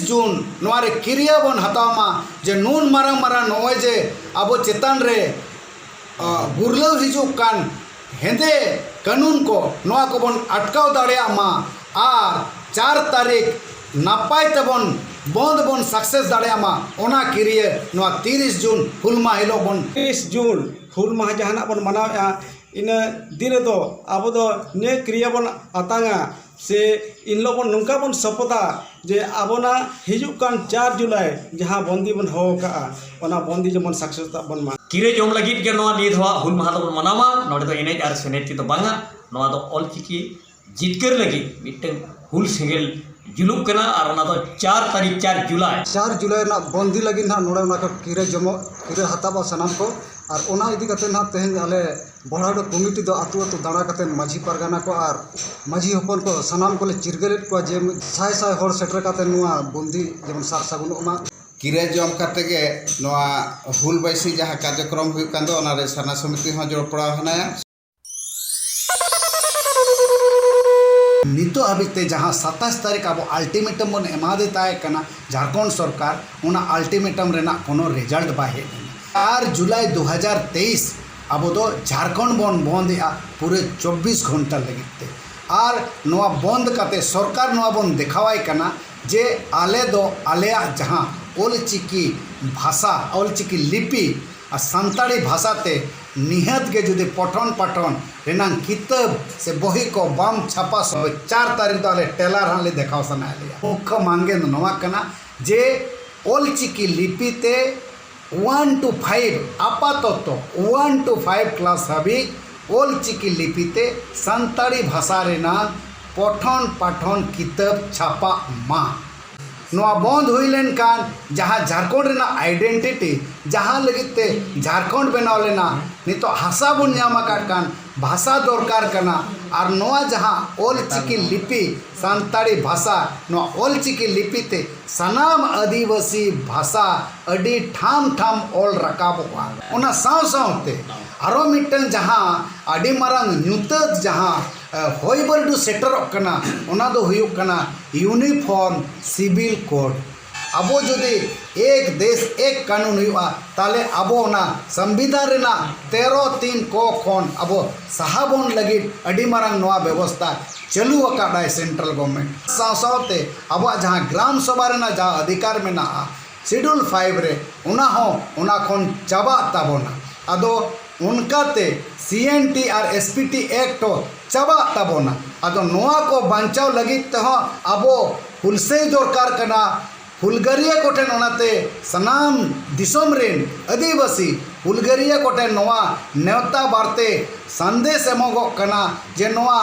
जून नोरे क्रिया बन हतामा जे नून मारा मारा नोए जे अब चेतन रे गुरलाव हिजुक कान हेंदे कानून को नोआ को बन अटकाव दाड़ेयामा आर 4 तारीख नापाय तबन बंद बन सक्सेस दाड़ेयामा ओना क्रिया नोआ 30 जून हुल माह हिलो बन 30 जून हुल माह जहाना बन मनावेआ इन दिन दो अब दो ने क्रिया बन आतांगा से इन लोग बन नुका बन सपोदा जे आबोना हिजुक कान 4 जुलाई जहां बंदी बन हो का ओना बंदी जमन सक्सेस बन मा किरे जम लगी के नोआ नित हवा हुल माह दो मनावा नोडे दो एनेज आर सेनेट की तो बांगा नोआ दो ऑल चिकी जितकर लगी मिटन हुल सिंगल जुलुक कना और ओना दो 4 तारीख 4 जुलाई ना बंदी लगी ना नोडे ना किरे जमो किरे हताबा सनाम को और ओना इदी कते ना तेहन आले बड़ाडो कमिटी दो आतु आतु दाड़ा कते माझी परगाना को और माझी हपन को सनाम को ले चिरगलेट को जे साय साय हर सेटर कते नुआ बंदी जेमन सार सागुन ओमा किरे जम कते गे नोआ हुल बैसी जहां कार्यक्रम हुई कांदो ओना रे साना समिति हो जोड़ पड़ा हनाया नितो हाबिते जहां 27 तारीख अब अल्टीमेटम बन एमा देता है कना झारखंड सरकार उना अल्टीमेटम रेना कोनो रिजल्ट बाहे 4 जुलाई 2023 अब दो झारखंड बन बंद पूरे 24 घंटा लगे और नोआ बंद करते सरकार नोआ बन देखावाई कना जे आले दो आलेया जहां ओलचिकी भाषा ओलचिकी लिपि और सानताड़ी भाषा ते निहत के जुदे पठन पाठन रेनांग किताब से बही को बाम छापा सब 4 तारीख तो आले टेलर हाले देखाव सना मुख्य मांगे नोआ कना जे ओलचिकी लिपि ते 1 to 5 आपातत 1 to 5 क्लास हाबी ओलचिकी लिपिते सानताड़ी भाषा रेना पठन पाठन किताब छापा मा नोआ बंद हुई लेन कान जहाँ झारखंड रेना आइडेंटिटी जहाँ लगिते झारखंड बनाव लेना नितो हासा बन नामा कान भाषा दरकार कना और नोआ जहाँ ओलचिकी लिपि सानताड़ी भाषा नोआ ओलचिकी लिपिते सनाम आदिवासी भाषा अडी ठाम ठाम ओल रकाबोगा ओना साव सावते आरो मिटन जहाँ अडी मारंग न्यूतत जहाँ होई बरडू सेटर कना ओना दो हुयुक कना यूनिफॉर्म सिविल कोड अबो जुदी एक देश एक कानून हुआ ताले अबो ना संविधान रेना 13(3) को खोन अबो साहाबोन लगी अडी मारंग नोआ व्यवस्था चलू अकाडाय सेंट्रल गवर्नमेंट सावते अब जहाँ ग्राम सभा रेना जहाँ अधिकार में ना शेड्यूल 5 रे उना हो उना खोन चाबा ताबोना अदो उनकाते CNT और SPT एक्ट चाबा ताबोना अदो नोआ को बांचाव लगी तह अबो हुलसे दरकार कना हुलगरिया कोठेन ओनाते सनाम दिसोम रेन आदिवासी हुलगरिया कोठेन नोआ नेवता बारते संदेश एमोगो कना जे नोआ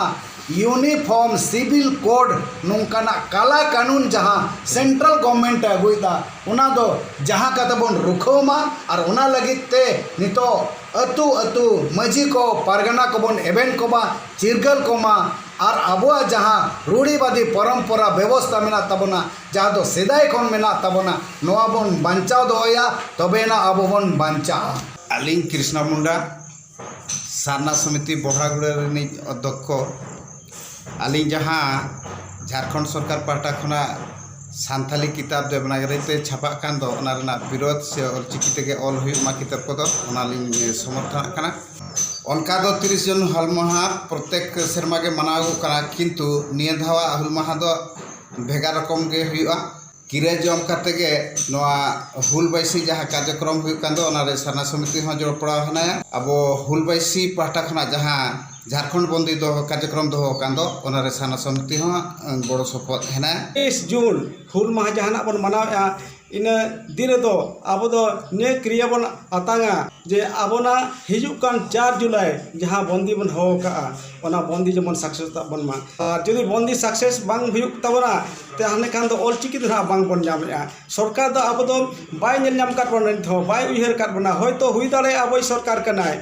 यूनिफॉर्म सिविल कोड नोंकाना काला कानून जहाँ सेंट्रल गवर्नमेंट अगुईदा उना दो जहाँ का तबन रुखोमा और उना लगिते नितो अतु अतु मजी को पारगना को बन एवेंट को बा चिरगल को मा और अबुआ जहाँ रूढ़ीवादी परंपरा व्यवस्था मेना तबना जहाँ दो सेदाय खन मेना तबना नोआ बन बांचाव दोया तबेना अब बन बांचा अलिंग कृष्णा मुंडा सारना समिति बहरागुड़ा अध्यक्ष अली जहाँ झारखंड सरकार पाहटा खना सानथाली किताब देवनागरी ते छापा कान दो ओना रेना विरोध से ओलचिकी तेगे ऑल हुई मा किताब को दो ओना लिंग समर्थन कना उनका दो 30 जन हल माहा प्रत्येक शर्मा के मनागो कना किंतु निया धावा हल माहा दो भेगा रकम गे हुआ किरे जम करते गे नोआ हुल बैसी जहाँ कार्यक्रम हुई कान दो ओना रे साना समिति हो जोड़ पड़ा हनाया अब हुल बैसी पाहटा खना जहाँ झारखंड बंदी दो कार्यक्रम दो कांदो ओना रे साना समिति हो बड़ो सपोर्ट हेना 30 जून हुल माह जहाना बन मनावेआ इन दिन दो अब दो ने क्रिया बन आतांगा जे आबोना हिजुक कान 4 जुलाई जहां बंदी बन हो का ओना बंदी जमन सक्सेस बन मा और जदि बंदी सक्सेस बांग हुयुक तबना ते हाने कान दो ओलचिकी दो बांग बन जामेआ सरकार दो अब दो बाय नेल नाम काट बन थो बाय उइहर काट बना होयतो हुई दाड़े आबोय सरकार कनाय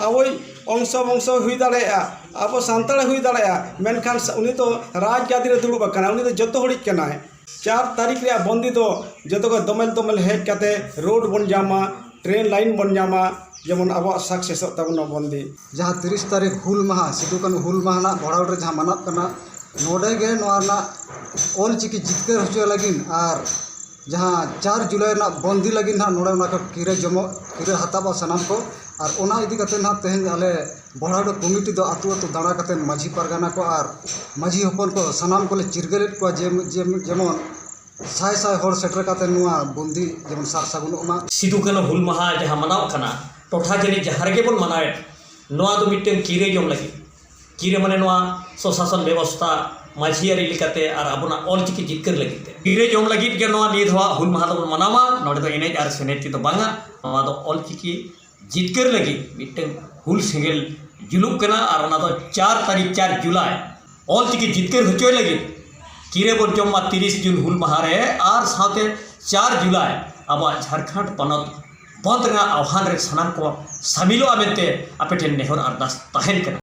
आबोय अंश वंश हुई दाड़ेया अब सानताड़ हुई दाड़ेया मेनखान उनी तो राज गादी रे दुड़ुब कना उनी तो जतो हड़िक कनाय 4 तारीख रे बंदी तो जतो को दमल दमल हेज काते रोड बन जामा ट्रेन लाइन बन जामा जेमन अब सक्सेस तबन बंदी जहाँ 30 तारीख हुल माह सिदु कानु हुल माह ना बड़ाउड रे जहाँ मनात कना नोडे गे नोआ ना ऑलचिकी जितकर होचो लगिन और जहाँ 4 जुलाई ना बंदी लगिन ना नोड़े उना को किरे हताबा सनाम को और ओना इदी कते ना तेहन आले बड़ाडो कमिटी दो आतु आतु दाड़ा कते माझी पारगाना को और माझी हपन को सनाम को ले चिरगलेट को जेमन साय साय हर सेटर कते नुआ बंदी जेमन सार सागुनोमा सिदु कानो हुल माहा जहाँ मनाव कना टोठा जनी जहाँ गे बन मनावे नोआ दो मिट्टन किरे जम लगी किरे माने नोआ स्वशासन व्यवस्था माझियारी लिकाते और आबोना ऑलचिकी जितकर लगिते किरे जम लगी के नोआ नित हवा हुल माहा दो मनावा नोडे तो एनेज और सेनेज तो बांगा नोआ दो ऑलचिकी जितकर लगी मिट्टन हुल सेंगेल जुलुक कना और ओना दो 4 तारीख 4 जुलाई ऑलचिकी जितकर होचोय लगी किरे बन जमा 30 जून हुल माहा रे और साथे 4 जुलाई अब झारखंड पनत बंद आह्वान रे सनाम को शामिलो आमेते आपेठेन नेहर अरदास तहन कना।